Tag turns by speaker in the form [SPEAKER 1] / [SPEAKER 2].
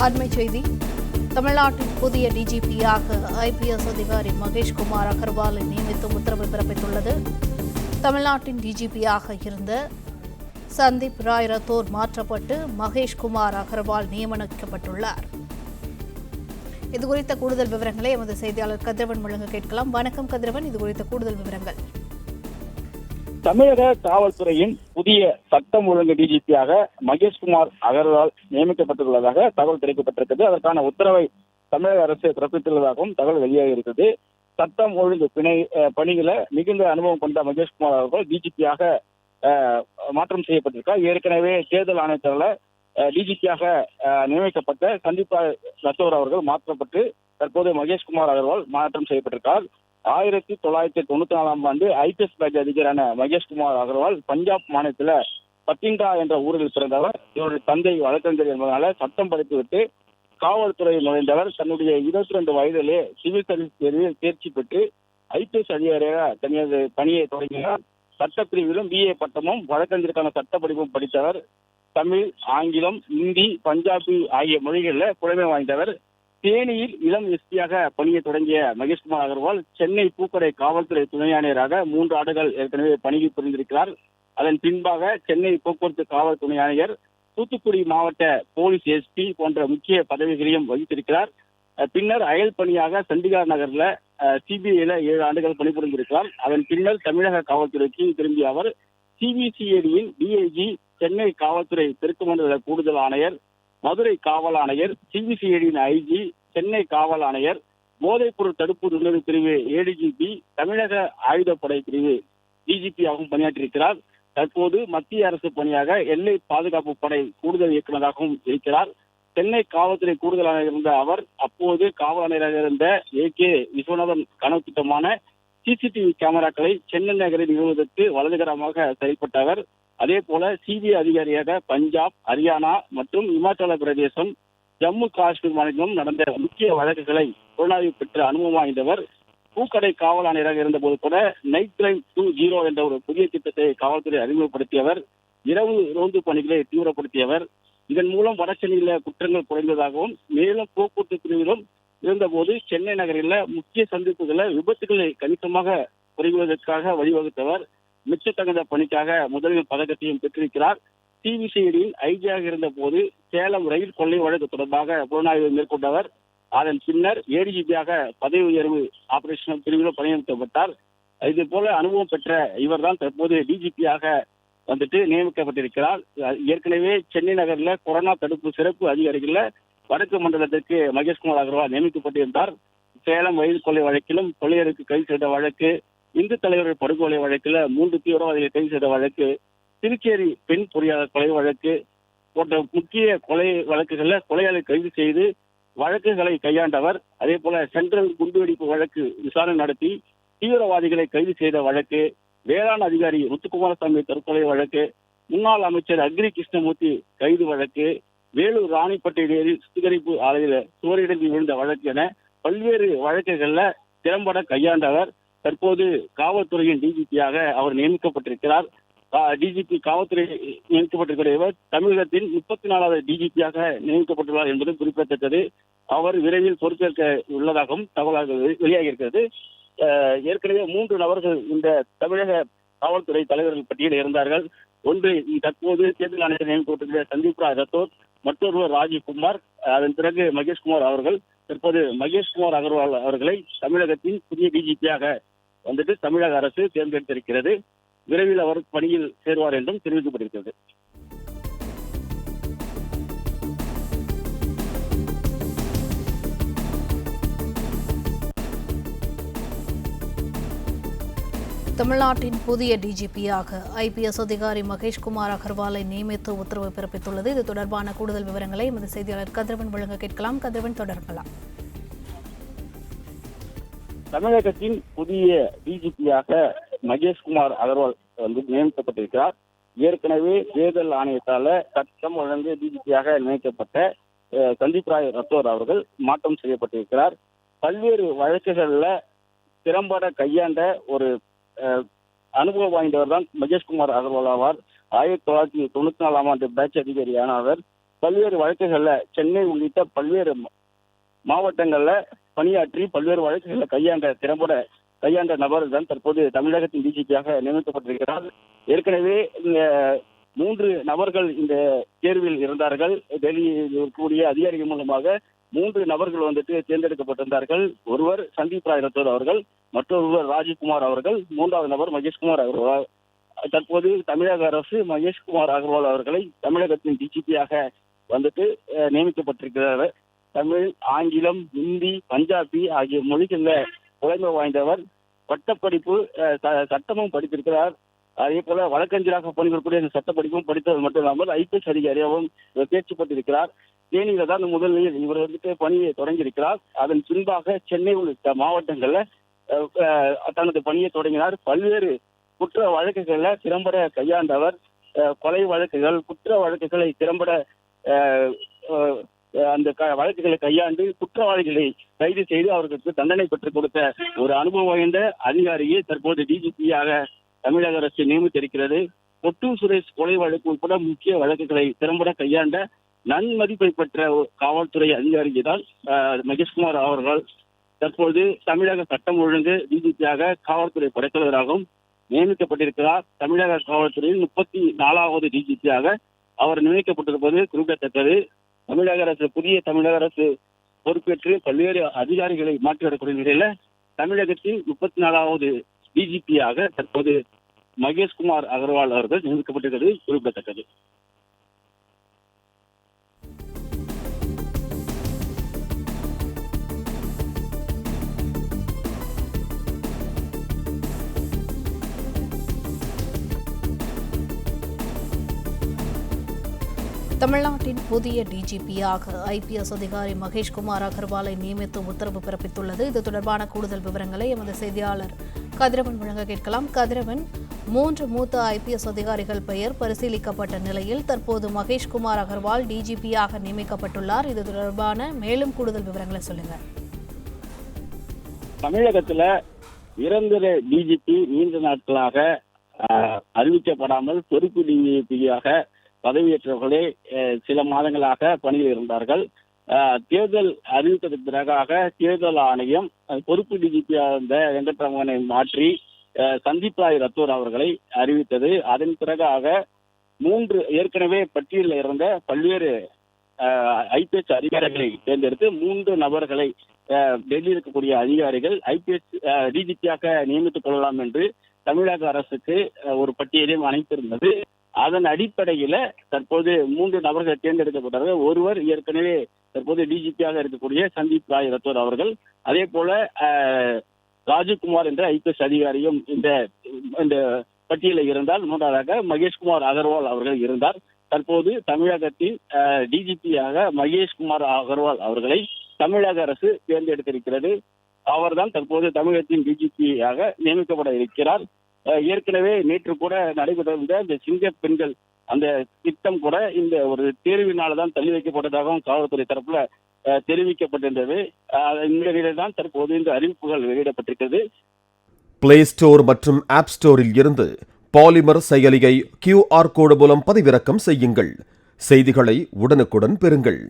[SPEAKER 1] அண்மைச் செய்தி. தமிழ்நாட்டின் புதிய டிஜிபியாக ஐபிஎஸ் அதிகாரி மகேஷ்குமார் அகர்வாலை நியமித்து உத்தரவு பிறப்பித்துள்ளது. தமிழ்நாட்டின் டிஜிபியாக இருந்த சந்தீப் ராய் ரத்தோர் மாற்றப்பட்டு மகேஷ்குமார் அகர்வால் நியமிக்கப்பட்டுள்ளார். இதுகுறித்த கூடுதல் விவரங்களை எமது செய்தியாளர் கதிரவன் வழங்க கேட்கலாம். வணக்கம் கதிரவன், இதுகுறித்த கூடுதல் விவரங்கள்.
[SPEAKER 2] தமிழக காவல்துறையின் புதிய சட்டம் ஒழுங்கு டிஜிபியாக மகேஷ்குமார் அகர்வால் நியமிக்கப்பட்டுள்ளதாக தகவல் கிடைக்கப்பட்டிருக்கிறது. அதற்கான உத்தரவை தமிழக அரசு பிறப்பித்துள்ளதாகவும் தகவல் வெளியாக இருக்கிறது. சட்டம் ஒழுங்கு பணிகளை மிகுந்த அனுபவம் கொண்ட மகேஷ்குமார் அவர்கள் டிஜிபியாக மாற்றம் செய்யப்பட்டிருக்கார். ஏற்கனவே தேர்தல் ஆணையத்தால் டிஜிபியாக நியமிக்கப்பட்ட சந்தீப் ரத்தோர் அவர்கள் மாற்றப்பட்டு தற்போது மகேஷ்குமார் அகர்வால் மாற்றம் செய்யப்பட்டிருக்கார். 1994 ஐபிஎஸ் பேட்ச் அதிகாரியான மகேஷ்குமார் அகர்வால் பஞ்சாப் மாநிலத்தில் பத்திண்டா என்ற ஊரில் பிறந்தவர். இவருடைய தந்தை வழக்கறிஞர் என்பதனால சட்டம் படித்துவிட்டு காவல்துறையில் நுழைந்தவர். தன்னுடைய 22 வயதிலே சிவில் சர்வீஸ் தேர்வில் தேர்ச்சி பெற்று ஐபிஎஸ் அதிகாரியாக தனது பணியை தொடங்கினார். சட்டப்பிரிவிலும் பிஏ பட்டமும் வழக்கறிஞருக்கான சட்ட படிப்பும் படித்தவர். தமிழ், ஆங்கிலம், இந்தி, பஞ்சாபி ஆகிய மொழிகளில் புலமை வாய்ந்தவர். தேனியில் இளம் எஸ்பியாக பணியை தொடங்கிய மகேஷ்குமார் அகர்வால் சென்னை பூக்கடை காவல்துறை துணை ஆணையராக 3 ஆண்டுகள் ஏற்கனவே பணியில் புரிந்திருக்கிறார். அதன் பின்பாக சென்னை போக்குவரத்து காவல் துணை ஆணையர், தூத்துக்குடி மாவட்ட போலீஸ் எஸ்பி போன்ற முக்கிய பதவிகளையும் வகித்திருக்கிறார். பின்னர் அயல் பணியாக சண்டிகார் நகர்ல சிபிஐல 7 ஆண்டுகள் பணிபுரிந்திருக்கிறார். அதன் பின்னர் தமிழக காவல்துறைக்கு திரும்பிய அவர் சிபிசிஐடியின் டிஐஜி, சென்னை காவல்துறை தெற்கு மண்டல கூடுதல் ஆணையர், மதுரை காவல் ஆணையர், சிபிசிஐடியின் ஐஜி, சென்னை காவல் ஆணையர், போதைப்பொருள் தடுப்பு நுண்ணறிவு பிரிவு ஏடிஜிபி, தமிழக ஆயுதப்படை பிரிவு டிஜிபியாகவும் பணியாற்றியிருக்கிறார். தற்போது மத்திய அரசு பணியாக எல்லை பாதுகாப்பு படை கூடுதல் இயக்குநராகவும் இருக்கிறார். சென்னை காவல்துறை கூடுதல் ஆணையர் இருந்த அவர் அப்போது காவல் ஆணையராக இருந்த AK விஸ்வநாதன் கனவு திட்டமான சிசிடிவி கேமராக்களை சென்னை நகரில் நிறுவுவதற்கு வலதுகரமாக செயல்பட்டவர். அதே போல சிபிஐ அதிகாரியாக பஞ்சாப், ஹரியானா மற்றும் இமாச்சல பிரதேசம், ஜம்மு காஷ்மீர் மாநிலம் நடந்த முக்கிய வழக்குகளை புலனாய்வு பெற்ற அனுபவம் வாய்ந்தவர். பூக்கடை காவல் ஆணையராக இருந்தபோது கூட நைட் டிரைவ் 2.0 என்ற ஒரு புதிய திட்டத்தை காவல்துறை அறிமுகப்படுத்தியவர். இரவு ரோந்து பணிகளை தீவிரப்படுத்தியவர். இதன் மூலம் வடசென்னையில குற்றங்கள் குறைந்ததாகவும் மேலும் போக்குவரத்து பிரிவிலும் இருந்தபோது சென்னை நகரில் முக்கிய சந்திப்புகளை விபத்துகளை கணிசமாக குறைவதற்காக வழிவகுத்தவர். மிச்சத்தகுந்த பணிக்காக முதலில் பதக்கத்தையும் பெற்றிருக்கிறார். சிபிசிஐடியின் ஐஜியாக இருந்த போது சேலம் ரயில் கொள்ளை வழக்கு தொடர்பாக புலனாய்வு மேற்கொண்டவர். அதன் பின்னர் ஏடிஜிபியாக பதவி உயர்வு ஆபரேஷன் பிரிவில் பணியமர்த்தப்பட்டார். இது போல அனுபவம் பெற்ற இவர் தான் தற்போது டிஜிபியாக நியமிக்கப்பட்டிருக்கிறார். ஏற்கனவே சென்னை நகரில் கொரோனா தடுப்பு சிறப்பு அதிகாரிகள் வடக்கு மண்டலத்திற்கு மகேஷ்குமார் அகர்வால் நியமிக்கப்பட்டிருந்தார். சேலம் ரயில் கொள்ளை வழக்கிலும் கொள்ளையருக்கு கைது செய்த வழக்கு, இந்து தலைவர்கள் படுகொலை வழக்கில் 3 தீவிரவாதிகளை கைது செய்த வழக்கு, திருச்சேரி பெண் பொறியாளர் கொலை வழக்கு போன்ற முக்கிய கொலை வழக்குகளில் கொலையாளை கைது செய்து வழக்குகளை கையாண்டவர். அதே போல சென்ட்ரல் குண்டுவெடிப்பு வழக்கு விசாரணை நடத்தி தீவிரவாதிகளை கைது செய்த வழக்கு, வேளாண் அதிகாரி முத்துக்குமாரசாமி தற்கொலை வழக்கு, முன்னாள் அமைச்சர் அக்ரி கிருஷ்ணமூர்த்தி கைது வழக்கு, வேலூர் ராணிப்பேட்டை சுத்திகரிப்பு ஆலையில் சுவரிடத்தில் விழுந்த வழக்கு என பல்வேறு வழக்குகள்ல திறம்பட கையாண்டவர். தற்போது காவல்துறையின் டிஜிபியாக அவர் நியமிக்கப்பட்டிருக்கிறார். டிஜிபி காவல்துறை நியமிக்கப்பட்டிருக்கிற தமிழகத்தின் 34வது டிஜிபியாக நியமிக்கப்பட்டுள்ளார் என்பது குறிப்பிடத்தக்கது. அவர் விரைவில் பொறுப்பேற்க உள்ளதாகவும் தகவல்கள் வெளியாகி இருக்கிறது. ஏற்கனவே 3 நபர்கள் இந்த தமிழக காவல்துறை தலைவர்கள் பட்டியலில் இருந்தார்கள். ஒன்று தற்போது தேர்தல் ஆணையர் நியமிக்கப்பட்டிருக்கிற சந்தீப் ராய் ரத்தோர், மற்றொருவர் ராஜீவ்குமார், அதன் பிறகு மகேஷ்குமார் அவர்கள். தற்போது மகேஷ்குமார் அகர்வால் அவர்களை தமிழகத்தின் புதிய டிஜிபியாக தமிழக அரசு தேர்ந்தெடுத்திருக்கிறது. விரைவில் அவர் பணியில் சேருவார் என்றும் தெரிவிக்கப்பட்டிருக்கிறது.
[SPEAKER 1] தமிழ்நாட்டின் புதிய டிஜிபியாக ஐபிஎஸ் அதிகாரி மகேஷ்குமார் அகர்வாலை நியமித்து உத்தரவு பிறப்பித்துள்ளது. இது தொடர்பான கூடுதல் விவரங்களை எமது செய்தியாளர் கதிரவன் வழங்க கேட்கலாம். கதிரவன், தொடரலாம்.
[SPEAKER 2] தமிழகத்தின் புதிய டிஜிபியாக மகேஷ்குமார் அகர்வால் நியமிக்கப்பட்டிருக்கிறார். ஏற்கனவே தேர்தல் ஆணையத்தால சட்டம் ஒழுங்கு டிஜிபியாக நியமிக்கப்பட்ட சந்தீப் ராய் ரத்தோர் அவர்கள் மாற்றம் செய்யப்பட்டிருக்கிறார். பல்வேறு வழக்குகள்ல திறம்பட கையாண்ட ஒரு அனுபவம் வாய்ந்தவர் தான் மகேஷ்குமார் அகர்வால் ஆவார். 1994 பேட்ச் அதிகாரியான அவர் பல்வேறு வழக்குகள்ல சென்னை உள்ளிட்ட பல்வேறு மாவட்டங்கள்ல பணியாற்றி பல்வேறு வழக்குகளை கையாண்ட நபர் தான் தற்போது தமிழகத்தின் டிஜிபியாக நியமிக்கப்பட்டிருக்கிறார். ஏற்கனவே இந்த 3 நபர்கள் இந்த தேர்வில் இருந்தார்கள். டெல்லியில் இருக்கக்கூடிய அதிகாரிகள் மூலமாக 3 நபர்கள் தேர்ந்தெடுக்கப்பட்டிருந்தார்கள். ஒருவர் சந்தீப் ராய் ரத்தோர் அவர்கள், மற்றொருவர் ராஜீவ்குமார் அவர்கள், 3வது நபர் மகேஷ்குமார் அகர்வால். தற்போது தமிழக அரசு மகேஷ்குமார் அகர்வால் அவர்களை தமிழகத்தின் டிஜிபியாக நியமிக்கப்பட்டிருக்கிறார். தமிழ், ஆங்கிலம், ஹிந்தி, பஞ்சாபி ஆகிய மொழிகள்ல புலமை வாய்ந்தவர். பட்டப்படிப்பு சட்டமும் படித்திருக்கிறார். அதே போல வழக்கறிஞராக பணிபுரியக்கூடிய இந்த சட்டப்படிப்பும் படித்தது மட்டும் இல்லாமல் ஐபிஎஸ் அதிகாரியாகவும் தேர்ச்சி பெற்றிருக்கிறார். தேனியில தான் முதலில் இவர் பணியை தொடங்கியிருக்கிறார். அதன் பின்பாக சென்னை உள்ளிட்ட மாவட்டங்கள்ல தனது பணியை தொடங்கினார். பல்வேறு குற்ற வழக்குகளை திறம்பட கையாண்டவர். கொலை வழக்குகள், குற்ற வழக்குகளை திறம்பட அந்த வழக்குகளை கையாண்டு குற்றவாளிகளை கைது செய்து அவர்களுக்கு தண்டனை பெற்றுக் கொடுத்த ஒரு அனுபவம் வாய்ந்த அதிகாரியை தற்போது டிஜிபியாக தமிழக அரசு நியமித்திருக்கிறது. பொட்டூர் சுரேஷ் கொலை வழக்கு உட்பட முக்கிய வழக்குகளை திறம்பட கையாண்ட நன்மதிப்பை பெற்ற காவல்துறை அதிகாரி தான் மகேஷ்குமார் அவர்கள். தற்போது தமிழக சட்டம் ஒழுங்கு டிஜிபியாக காவல்துறை படைத்தலைவராகவும் நியமிக்கப்பட்டிருக்கிறார். தமிழக காவல்துறையில் 34வது டிஜிபியாக அவர் நியமிக்கப்பட்டிருப்பது குறிப்பிடத்தக்கது. புதிய தமிழக அரசு பொறுப்பேற்று பல்வேறு அதிகாரிகளை மாற்றிவிடக்கூடிய நிலையில தமிழகத்தின் 34வது டிஜிபியாக தற்போது மகேஷ்குமார் அகர்வால் அவர்கள் நியமிக்கப்பட்டிருக்கிறது குறிப்பிடத்தக்கது.
[SPEAKER 1] தமிழ்நாட்டின் புதிய டிஜிபியாக ஐபிஎஸ் அதிகாரி மகேஷ்குமார் அகர்வாலை நியமித்து உத்தரவு பிறப்பித்துள்ளது. இது தொடர்பான கூடுதல் விவரங்களை எமது செய்தியாளர் கதிரவன் வழங்க கேட்கலாம். கதிரவன், 3 மூத்த ஐபிஎஸ் அதிகாரிகள் பெயர் பரிசீலிக்கப்பட்ட நிலையில் தற்போது மகேஷ்குமார் அகர்வால் டிஜிபியாக நியமிக்கப்பட்டுள்ளார். இது தொடர்பான மேலும் கூடுதல் விவரங்களை சொல்லுங்க.
[SPEAKER 2] தமிழகத்துல நிரந்தர டிஜிபி நீண்ட நாட்களாக அறிவிக்கப்படாமல் பொறுப்பு டிஜிபியாக பதவியேற்றவர்களே சில மாதங்களாக பணியில் இருந்தார்கள். தேர்தல் அறிவித்ததற்கு பிறகாக தேர்தல் ஆணையம் பொறுப்பு டிஜிபியாக இருந்த வெங்கட்ராமனை மாற்றி சந்தீப் ராய் ரத்தோர் அவர்களை அறிவித்தது. அதன் பிறகாக 3 ஏற்கனவே பட்டியலில் இருந்த பல்வேறு ஐபிஎஸ் அதிகாரிகளை தேர்ந்தெடுத்து 3 நபர்களை டெல்லியில் இருக்கக்கூடிய அதிகாரிகள் ஐபிஎஸ் டிஜிபியாக நியமித்துக் கொள்ளலாம் என்று தமிழக அரசுக்கு ஒரு பட்டியலையும் அனுப்பியிருந்தது. அதன் அடிப்படையில தற்போது 3 நபர்கள் தேர்ந்தெடுக்கப்பட்டார்கள். ஒருவர் ஏற்கனவே தற்போது டிஜிபியாக இருக்கக்கூடிய சந்தீப் ராய் ரத்தோர் அவர்கள், அதே போல ராஜீவ்குமார் என்ற ஐபிஎஸ் அதிகாரியும் இந்த பட்டியலில் இருந்தால். 3வது மகேஷ்குமார் அகர்வால் அவர்கள் இருந்தார். தற்போது தமிழகத்தில் டிஜிபியாக மகேஷ்குமார் அகர்வால் அவர்களை தமிழக அரசு தேர்ந்தெடுத்திருக்கிறது. அவர்தான் தற்போது தமிழகத்தின் டிஜிபியாக நியமிக்கப்பட இருக்கிறார். ஏற்கனவே நேற்று கூட நடைபெற்றிருந்த இந்த சிங்க பெண்கள் அந்த திட்டம் கூட இந்த ஒரு தேர்வினால்தான் தள்ளி வைக்கப்பட்டதாகவும் காவல்துறை தரப்புல தெரிவிக்கப்பட்டிருந்தது. இந்த நிலையில் தான் தற்போது இந்த அறிவிப்புகள் வெளியிடப்பட்டிருக்கிறது.
[SPEAKER 3] பிளே ஸ்டோர் மற்றும் ஆப் ஸ்டோரில் இருந்து பாலிமர் செயலியை QR கோடு மூலம் பதிவிறக்கம் செய்யுங்கள். செய்திகளை உடனுக்குடன் பெறுங்கள்.